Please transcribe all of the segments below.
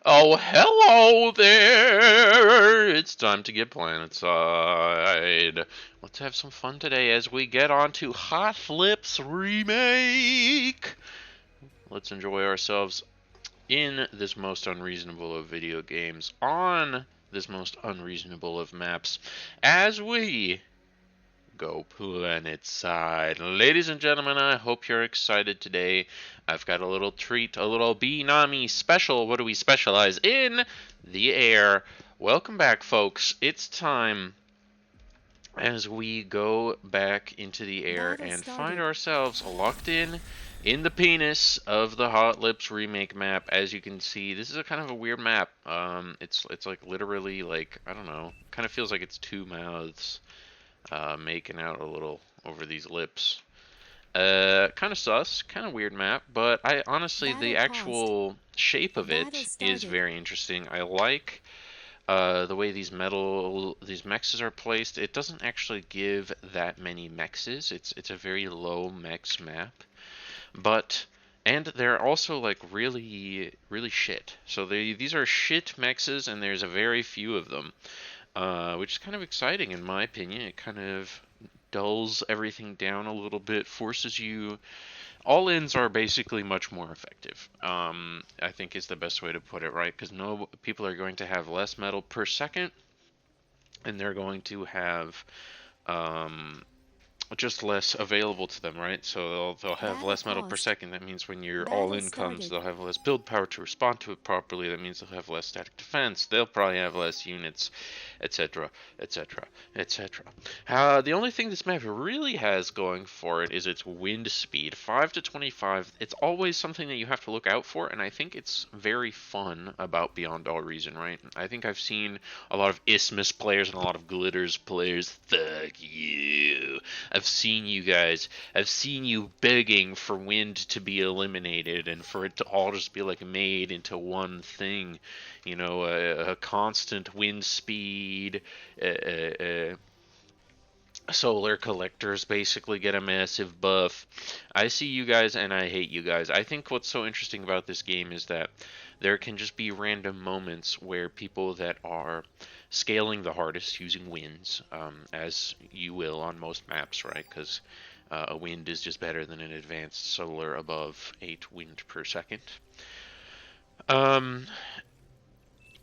Oh, hello there! It's time to get planetside. Let's have some fun today as we get on to Hot Flips Remake. Let's enjoy ourselves in this most unreasonable of video games, on this most unreasonable of maps, as we go planet side. Ladies and gentlemen, I hope you're excited today. I've got a little treat, a little Bee-Nami special. What do we specialize in? The air. Welcome back, folks. It's time as we go back into the air Battle and find started. ourselves locked in the penis of the Hot Lips remake map. As you can see, this is a kind of a weird map. It's like literally like I don't know. Kind of feels like it's two mouths making out a little over these lips. Kind of sus, kind of weird map, but I honestly the Battle paused. actual shape of Battle it is started. very interesting. I like the way these mexes are placed. It doesn't actually give that many mexes. It's a very low mex map, but and they're also like really shit. So these are shit mexes, and there's a very few of them, which is kind of exciting in my opinion. It kind of dulls everything down a little bit, forces you. All ins are basically much more effective. I think is the best way to put it, right? Because no people are going to have less metal per second, and they're going to have um, just less available to them, right? So they'll have Battle less metal per paused. second. That means when your all Battle in comes, started. they'll have less build power to respond to it properly. That means they'll have less static defense. They'll probably have less units, etc., etc., etc. The only thing this map really has going for it is its wind speed, 5 to 25. It's always something that you have to look out for, and I think it's very fun about Beyond All Reason, right? I think I've seen a lot of Isthmus players and a lot of Glitters players. Fuck you. I've seen you guys. I've seen you begging for wind to be eliminated and for it to all just be like made into one thing. You know, a constant wind speed. Uh, uh, uh, Solar collectors basically get a massive buff. I see you guys and I hate you guys. I think what's so interesting about this game is that there can just be random moments where people that are scaling the hardest using winds, as you will on most maps, right? Because a wind is just better than an advanced solar above 8 wind per second. Um,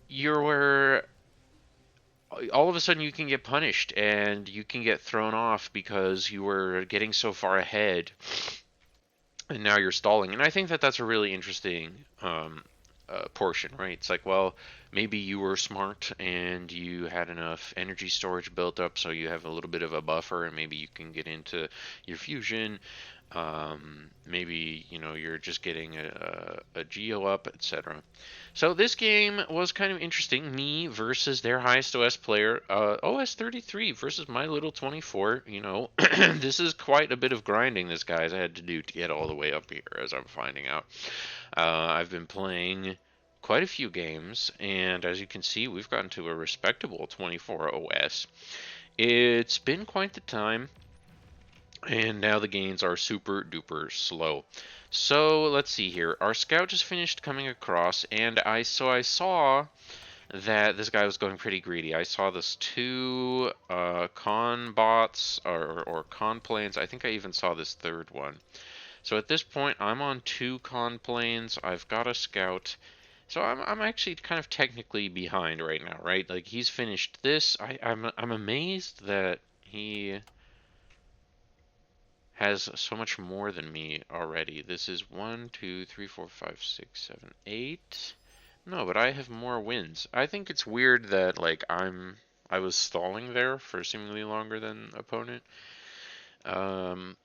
you're all of a sudden you can get punished and you can get thrown off because you were getting so far ahead and now you're stalling. And I think that that's a really interesting portion, right? It's like, well, maybe you were smart and you had enough energy storage built up, so you have a little bit of a buffer, and maybe you can get into your fusion. Maybe you're just getting a geo up, etc. So this game was kind of interesting. Me versus their highest OS player, OS 33 versus my little 24. This is quite a bit of grinding this guys I had to do to get all the way up here, as I'm finding out. I've been playing quite a few games, and as you can see, we've gotten to a respectable 24 OS. It's been quite the time, and now the gains are super duper slow. So let's see here. Our scout just finished coming across, and I saw that this guy was going pretty greedy. I saw this two con bots or con planes. I think I even saw this third one. So at this point, I'm on two con planes. I've got a scout. So I'm actually kind of technically behind right now, right? Like he's finished this. I'm amazed that he has so much more than me already. This is 1, 2, 3, 4, 5, 6, 7, 8. No, but I have more wins. I think it's weird that like I was stalling there for seemingly longer than opponent. Um,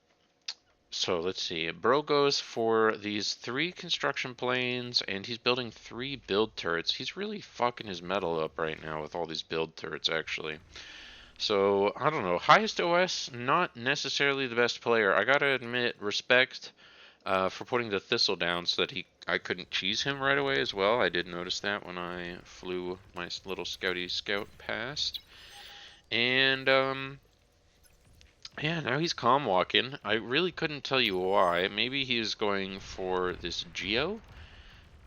so let's see. Bro goes for these three construction planes, and he's building three build turrets. He's really fucking his metal up right now with all these build turrets, actually. So I don't know. Highest OS, not necessarily the best player. I gotta admit, respect for putting the thistle down so that I couldn't cheese him right away as well. I did notice that when I flew my little scouty scout past. And yeah, now he's calm walking. I really couldn't tell you why. Maybe he is going for this Geo.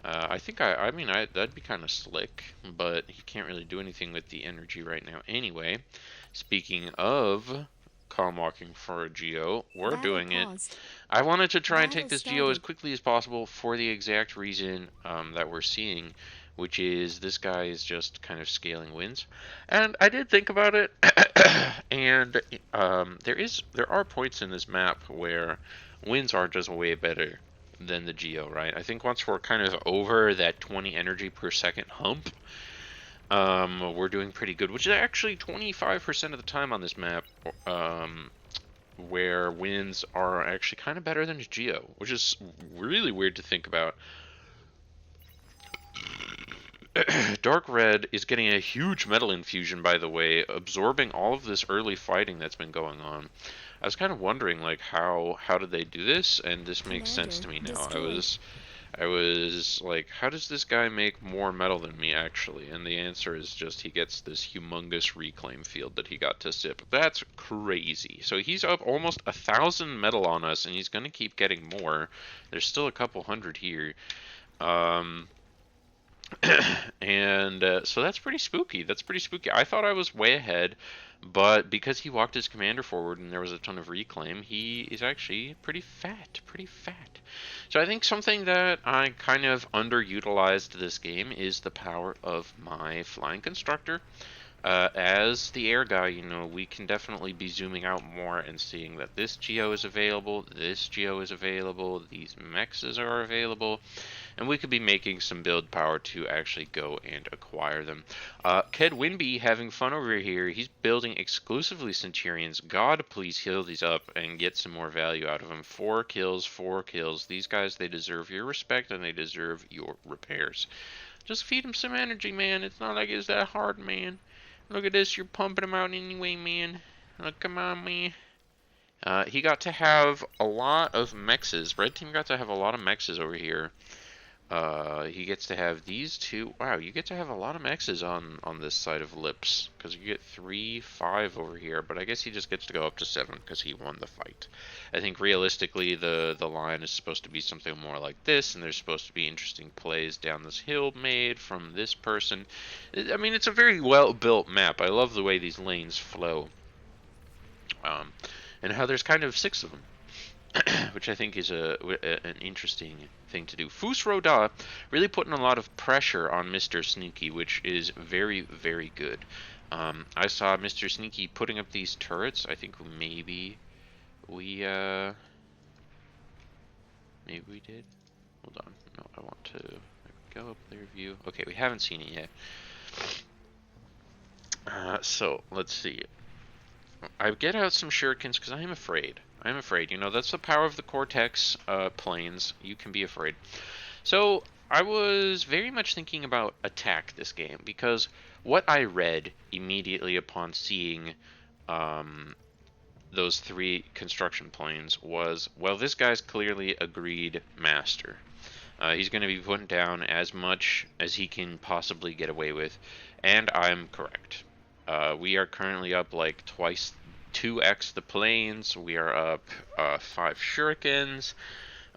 I think I mean, that'd be kind of slick, but he can't really do anything with the energy right now anyway. Speaking of calm walking for a Geo, we're Battle doing it. paused. I wanted to try and take Battle this Geo as started. quickly as possible for the exact reason that we're seeing, which is this guy is just kind of scaling wins. And I did think about it, and there are points in this map where wins are just way better than the Geo, right? I think once we're kind of over that 20 energy per second hump, we're doing pretty good, which is actually 25% of the time on this map, where wins are actually kind of better than Geo, which is really weird to think about. Dark Red is getting a huge metal infusion, by the way, absorbing all of this early fighting that's been going on. I was kind of wondering, like, how did they do this? And this makes sense Commander to me now. destroyed. I was like, how does this guy make more metal than me, actually? And the answer is just he gets this humongous reclaim field that he got to sip. That's crazy. So he's up almost 1,000 metal on us, and he's going to keep getting more. There's still a couple hundred here. Um, and so that's pretty spooky. That's pretty spooky. I thought I was way ahead, but because he walked his commander forward and there was a ton of reclaim, he is actually pretty fat, pretty fat. So I think something that I kind of underutilized this game is the power of my flying constructor. As the air guy, you know, we can definitely be zooming out more and seeing that this geo is available, this geo is available, these mexes are available, and we could be making some build power to actually go and acquire them. Ked Winby having fun over here. He's building exclusively Centurions. God, please heal these up and get some more value out of them. 4 kills, 4 kills. These guys, they deserve your respect and they deserve your repairs. Just feed them some energy, man. It's not like it's that hard, man. Look at this, you're pumping him out anyway, man. Look, come on, man. He got to have a lot of mexes. Red team got to have a lot of mexes over here. He gets to have these two. Wow, you get to have a lot of mexes on this side of Lips, because you get 3, 5 over here, but I guess he just gets to go up to 7 because he won the fight. I think realistically the line is supposed to be something more like this, and there's supposed to be interesting plays down this hill made from this person. I mean, it's a very well-built map. I love the way these lanes flow. Um, and how there's kind of 6 of them. Which I think is an interesting thing to do. Fus Roda really putting a lot of pressure on Mr. Sneaky, which is very, very good. I saw Mr. Sneaky putting up these turrets. I think we, maybe we did. Hold on. No, I want to go up there view. Okay, we haven't seen it yet. So, let's see. I get out some shurikens because I am afraid. I'm afraid. You know, that's the power of the Cortex planes. You can be afraid. So I was very much thinking about attack this game because what I read immediately upon seeing those 3 construction planes was, well, this guy's clearly a greed master. He's going to be putting down as much as he can possibly get away with, and I'm correct. We are currently up like twice, 2x the planes. We are up 5 shurikens.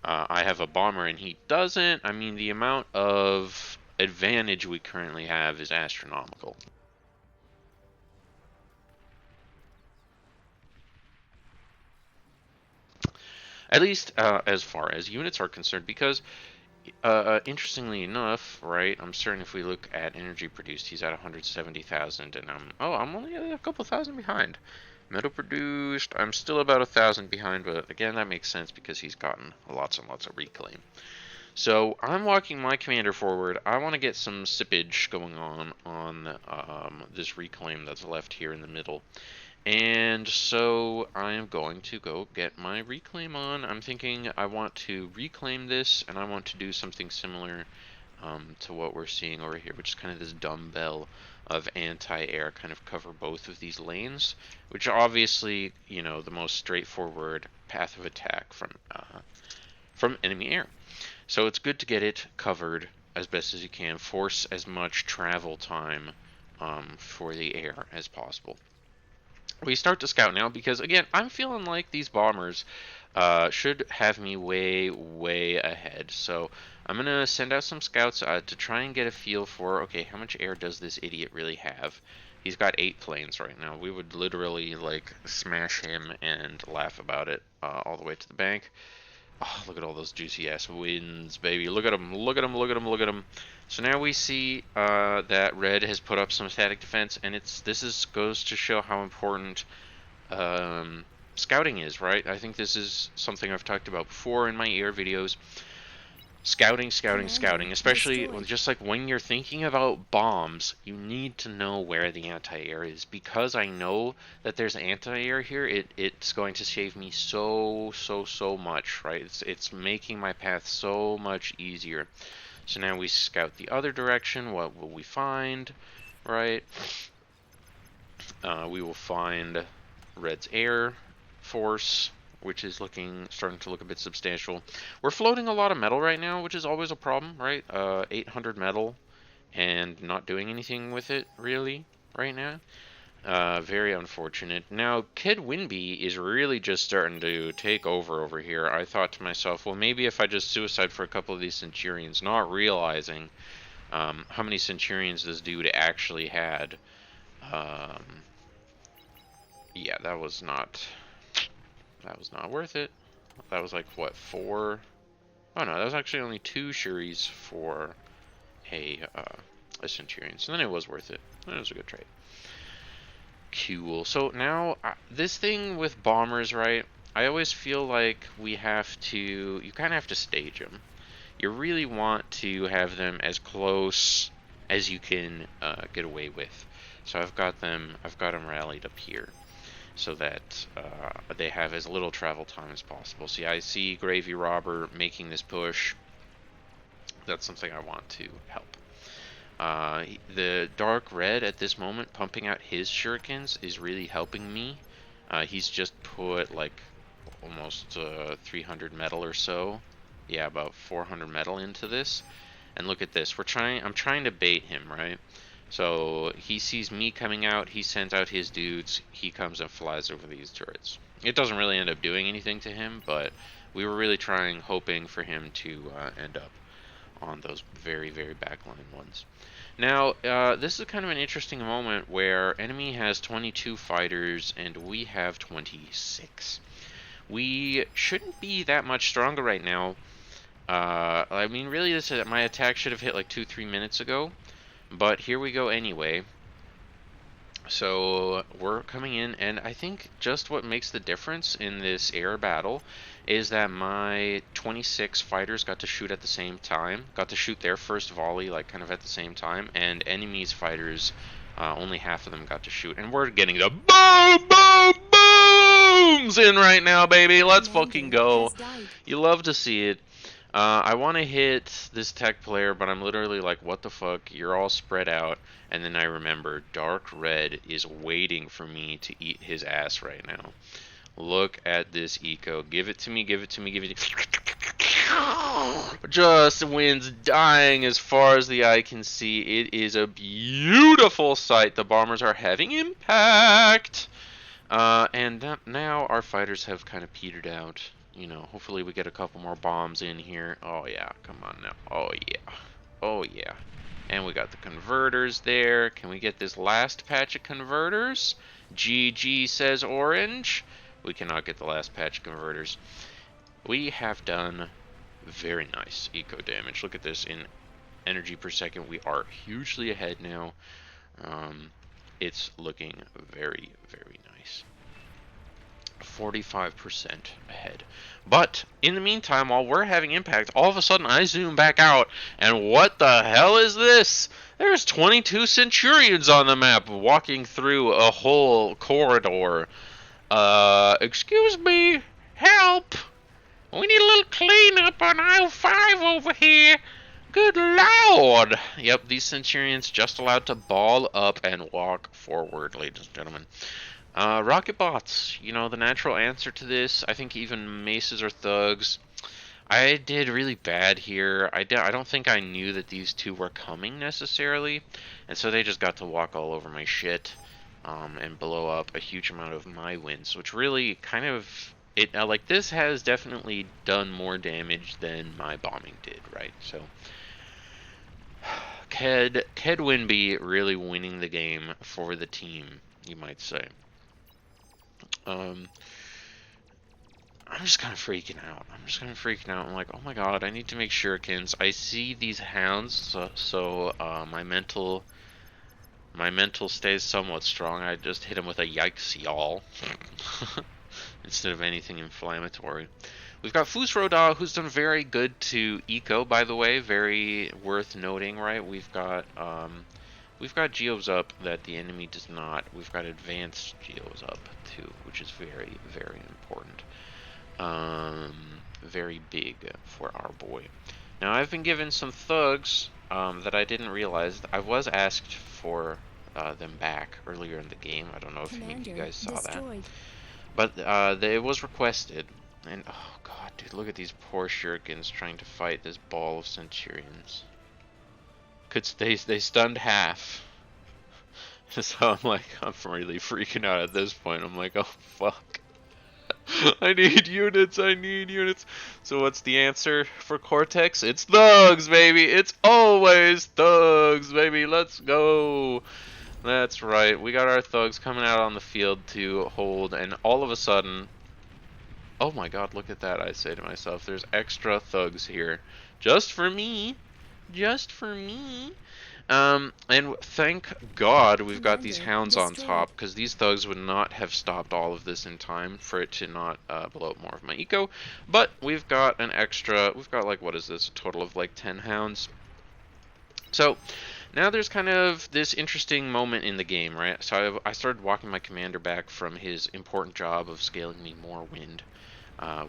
I have a bomber and he doesn't. I mean, the amount of advantage we currently have is astronomical. At least as far as units are concerned, because interestingly enough, right, I'm certain if we look at energy produced, he's at 170,000, and I'm only a couple thousand behind. Metal produced, I'm still about 1,000 behind, but again, that makes sense because he's gotten lots and lots of reclaim. So I'm walking my commander forward. I want to get some sippage going on this reclaim that's left here in the middle. And so I am going to go get my reclaim on. I'm thinking I want to reclaim this, and I want to do something similar to what we're seeing over here, which is kind of this dumbbell of anti-air, kind of cover both of these lanes, which are obviously, you know, the most straightforward path of attack from enemy air. So it's good to get it covered as best as you can, force as much travel time for the air as possible. We start to scout now because, again, I'm feeling like these bombers, should have me way, way ahead. So I'm gonna send out some scouts to try and get a feel for, okay, how much air does this idiot really have? He's got 8 planes right now. We would literally, like, smash him and laugh about it all the way to the bank. Oh, look at all those juicy ass wins, baby. Look at them, look at them, look at them, look at them. So now we see that red has put up some static defense, and goes to show how important scouting is, right? I think this is something I've talked about before in my air videos. Scouting, scouting, scouting, especially just like when you're thinking about bombs, you need to know where the anti-air is, because I know that there's anti-air here. It's going to save me so much, right? It's making my path so much easier. So now we scout the other direction. What will we find, right? We will find red's air force, which is starting to look a bit substantial. We're floating a lot of metal right now, which is always a problem, right? 800 metal and not doing anything with it, really, right now. Very unfortunate. Now, Kid Winby is really just starting to take over here. I thought to myself, well, maybe if I just suicide for a couple of these Centurions, not realizing how many Centurions this dude actually had. Yeah, that was not worth it. That was like, what, 4? Oh no, that was actually only 2 Shuris for a Centurion. So then it was worth it. It was a good trade. Cool. So now, this thing with bombers, right? I always feel like you kind of have to stage them. You really want to have them as close as you can get away with. So I've got them rallied up here, so that they have as little travel time as possible. See, I see Gravy Robber making this push. That's something I want to help. The Dark Red at this moment pumping out his shurikens is really helping me. He's just put like almost 300 metal or so. Yeah, about 400 metal into this. And look at this. I'm trying to bait him, right? So he sees me coming out, he sends out his dudes, he comes and flies over these turrets. It doesn't really end up doing anything to him, but we were really hoping for him to end up on those very, very backline ones. Now, this is kind of an interesting moment where enemy has 22 fighters and we have 26. We shouldn't be that much stronger right now. I mean, really, my attack should have hit like 2-3 minutes ago. But here we go anyway. So we're coming in, and I think just what makes the difference in this air battle is that my 26 fighters got to shoot at the same time, got to shoot their first volley like kind of at the same time, and enemies fighters, only half of them got to shoot. And we're getting the boom, boom, booms in right now, baby. Let's fucking go. You love to see it. I want to hit this tech player, but I'm literally like, what the fuck? You're all spread out. And then I remember Dark Red is waiting for me to eat his ass right now. Look at this eco. Give it to me, give it to me, give it to me. Just wins dying as far as the eye can see. It is a beautiful sight. The bombers are having impact. And now our fighters have kind of petered out. You know, hopefully we get a couple more bombs in here. Oh yeah, come on now. Oh yeah. Oh yeah. And we got the converters there. Can we get this last patch of converters? GG says Orange. We cannot get the last patch of converters. We have done very nice eco damage. Look at this in energy per second. We are hugely ahead now. It's looking very, very nice. 45% ahead. But in the meantime, while we're having impact, all of a sudden I zoom back out, and what the hell is this? There's 22 Centurions on the map walking through a whole corridor. Excuse me, help! We need a little cleanup on aisle 5 over here. Good lord! Yep, these Centurions just allowed to ball up and walk forward, ladies and gentlemen. Rocket bots, you know, the natural answer to this. I think even maces or thugs. I did really bad here. I don't think I knew that these two were coming necessarily, and so they just got to walk all over my shit, and blow up a huge amount of my wins, which really kind of it like this has definitely done more damage than my bombing did, right? So Ked Winby really winning the game for the team, you might say. Um, I'm just kind of freaking out. I'm like, oh my god, I need to make shurikens. I see these hounds, so my mental stays somewhat strong. I just hit him with a yikes y'all instead of anything inflammatory. We've got Fusroda, who's done very good to eco, by the way, very worth noting, right? We've got geos up that the enemy does not. We've got advanced geos up too, which is very, very important. Very big for our boy. Now I've been given some thugs that I didn't realize. I was asked for them back earlier in the game. I don't know if any of you guys saw that, but it was requested. And oh god, dude, look at these poor shurikens trying to fight this ball of centurions. They stunned half. So I'm like, I'm really freaking out at this point. I'm like, oh fuck. I need units, I need units. So what's the answer for Cortex? It's thugs, baby. It's always thugs, baby. Let's go. That's right. We got our thugs coming out on the field to hold, and all of a sudden, oh my god, look at that, I say to myself. There's extra thugs here. Just for me. Just for me. And thank God we've got these hounds on top, because these thugs would not have stopped all of this in time for it to not blow up more of my eco. But we've got an extra, we've got like, what is this, a total of like 10 hounds. So now there's kind of this interesting moment in the game, right? So I started walking my commander back from his important job of scaling me more wind.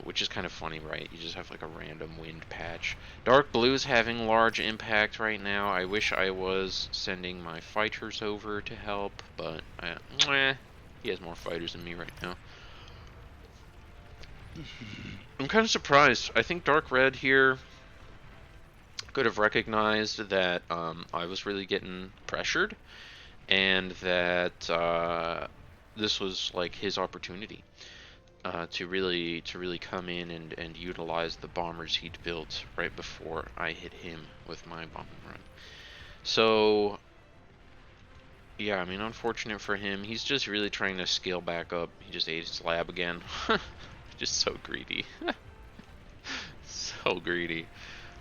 Which is kind of funny, right? You just have like a random wind patch. Dark Blue's having large impact right now. I wish I was sending my fighters over to help, but he has more fighters than me right now. I'm kind of surprised. I think Dark Red here could have recognized that I was really getting pressured, and that this was like his opportunity. To really come in and utilize the bombers he'd built right before I hit him with my bombing run. So yeah, I mean, unfortunate for him. He's just really trying to scale back up. He just ate his lab again. Just so greedy. So greedy.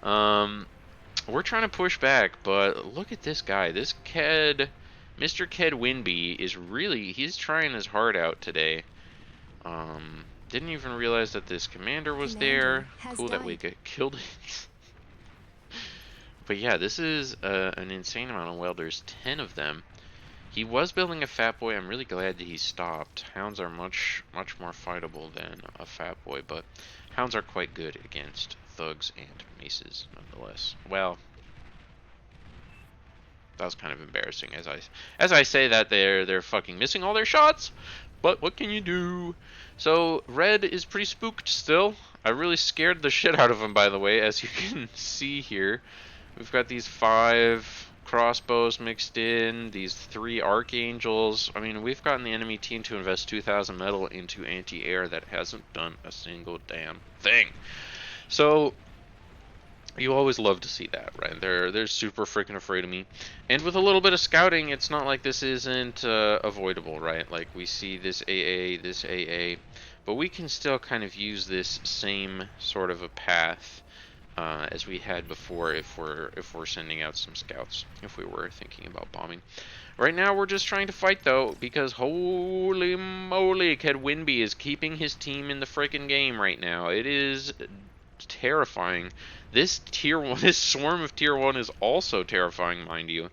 We're trying to push back, but look at this guy. This Ked, Mr. Ked Winby is really, he's trying his heart out today. Didn't even realize that this commander was there. Cool that we got killed it. But yeah, this is an insane amount of welders, 10 of them. He was building a Fat Boy. I'm really glad that he stopped. Hounds are much more fightable than a Fat Boy, but hounds are quite good against thugs and maces, nonetheless. Well, that was kind of embarrassing as I say that they're fucking missing all their shots. But what can you do? So Red is pretty spooked still. I really scared the shit out of him, by the way, as you can see here. We've got these 5 crossbows mixed in, these 3 archangels. I mean, we've gotten the enemy team to invest 2,000 metal into anti-air that hasn't done a single damn thing. So you always love to see that, right? They're super freaking afraid of me. And with a little bit of scouting, it's not like this isn't avoidable, right? Like, we see this AA, but we can still kind of use this same sort of a path as we had before if we're sending out some scouts, if we were thinking about bombing. Right now, we're just trying to fight, though, because holy moly, Ked Winby is keeping his team in the freaking game right now. It is terrifying. This tier 1, this swarm of tier 1 is also terrifying, mind you.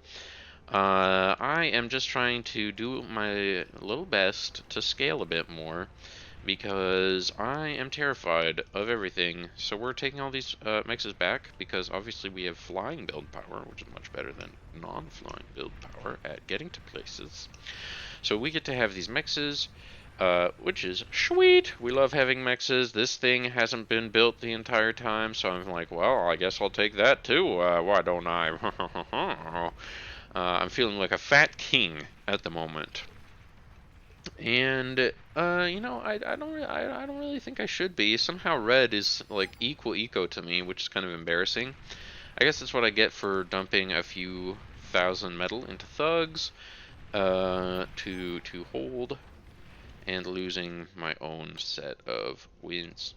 I am just trying to do my little best to scale a bit more, because I am terrified of everything. So we're taking all these mexes back, because obviously we have flying build power, which is much better than non-flying build power at getting to places. So we get to have these mexes, which is sweet. We love having mexes. This thing hasn't been built the entire time, so I'm like, well, I guess I'll take that too. Why don't I? I'm feeling like a fat king at the moment. And I don't really think I should be. Somehow red is like equal eco to me, which is kind of embarrassing. I guess that's what I get for dumping a few thousand metal into thugs to hold and losing my own set of wins.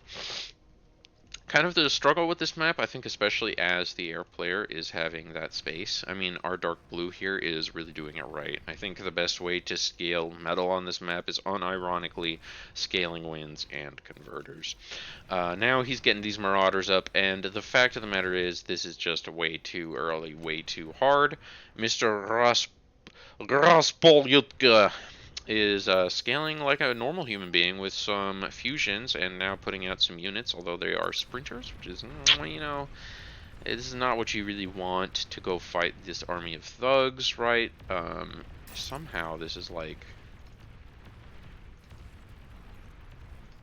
Kind of the struggle with this map, I think, especially as the air player, is having that space. I mean, our dark blue here is really doing it right. I think the best way to scale metal on this map is unironically scaling wins and converters. Now he's getting these marauders up, and the fact of the matter is, this is just way too early, way too hard. Mr. Raspolyutka is scaling like a normal human being with some fusions and now putting out some units, although they are sprinters, which is, this is not what you really want to go fight this army of thugs, right? Somehow this is like,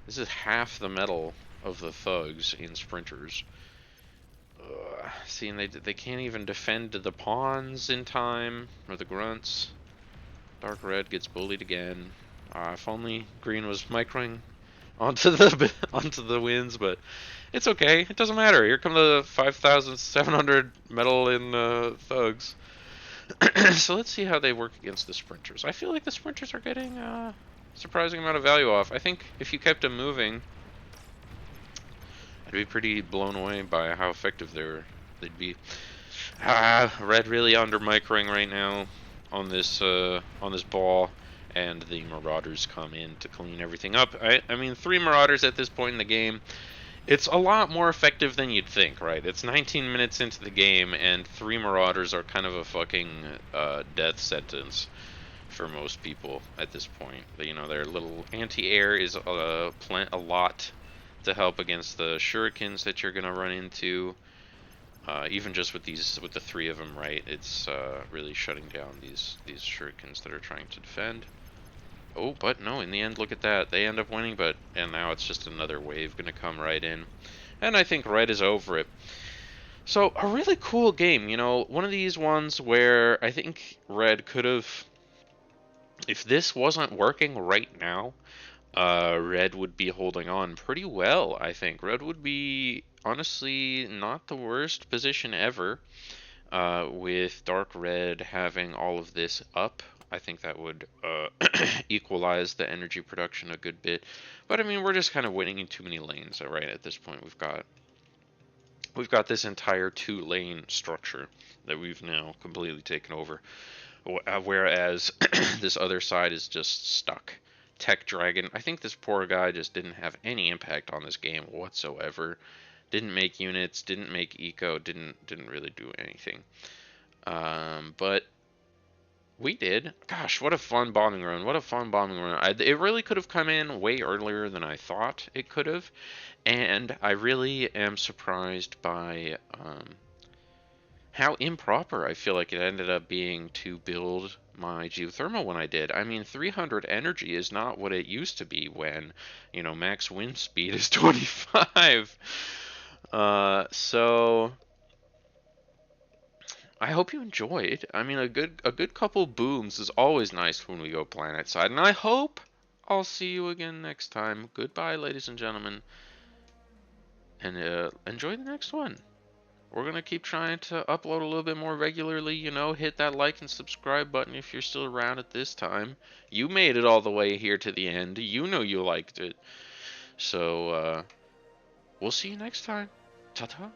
this is half the metal of the thugs in sprinters. See, and they can't even defend the pawns in time, or the grunts. Dark red gets bullied again. If only green was microing onto the onto the wins, but it's okay. It doesn't matter. Here come the 5,700 metal in thugs. So let's see how they work against the sprinters. I feel like the sprinters are getting a surprising amount of value off. I think if you kept them moving, I'd be pretty blown away by how effective they'd be. Red really under microing right now on this ball, and the Marauders come in to clean everything up. I mean, 3 Marauders at this point in the game. It's a lot more effective than you'd think, right? It's 19 minutes into the game, and 3 Marauders are kind of a fucking death sentence for most people at this point. You know, their little anti-air is a lot to help against the shurikens that you're gonna run into. Even just with the 3 of them, right? It's really shutting down these shurikens that are trying to defend. Oh, but no, in the end, look at that. They end up winning, and now it's just another wave gonna come right in. And I think red is over it. So, a really cool game, you know, one of these ones where I think red could have, if this wasn't working right now, red would be holding on pretty well, I think. Red would be, honestly, not the worst position ever, with dark red having all of this up. I think that would equalize the energy production a good bit. But I mean, we're just kind of winning in too many lanes, right? At this point, we've got this entire 2-lane structure that we've now completely taken over, whereas this other side is just stuck. Tech Dragon, I think this poor guy just didn't have any impact on this game whatsoever. Didn't make units, didn't make eco, didn't really do anything. But we did. Gosh, what a fun bombing run. What a fun bombing run. It really could have come in way earlier than I thought it could have. And I really am surprised by how improper I feel like it ended up being to build my geothermal when I did. I mean, 300 energy is not what it used to be when, max wind speed is 25. So I hope you enjoyed. I mean, a good couple booms is always nice when we go planet side, and I hope I'll see you again next time. Goodbye, ladies and gentlemen, and enjoy the next one. We're gonna keep trying to upload a little bit more regularly. Hit that like and subscribe button if you're still around at this time. You made it all the way here to the end. You know you liked it. So we'll see you next time. Ta-ta.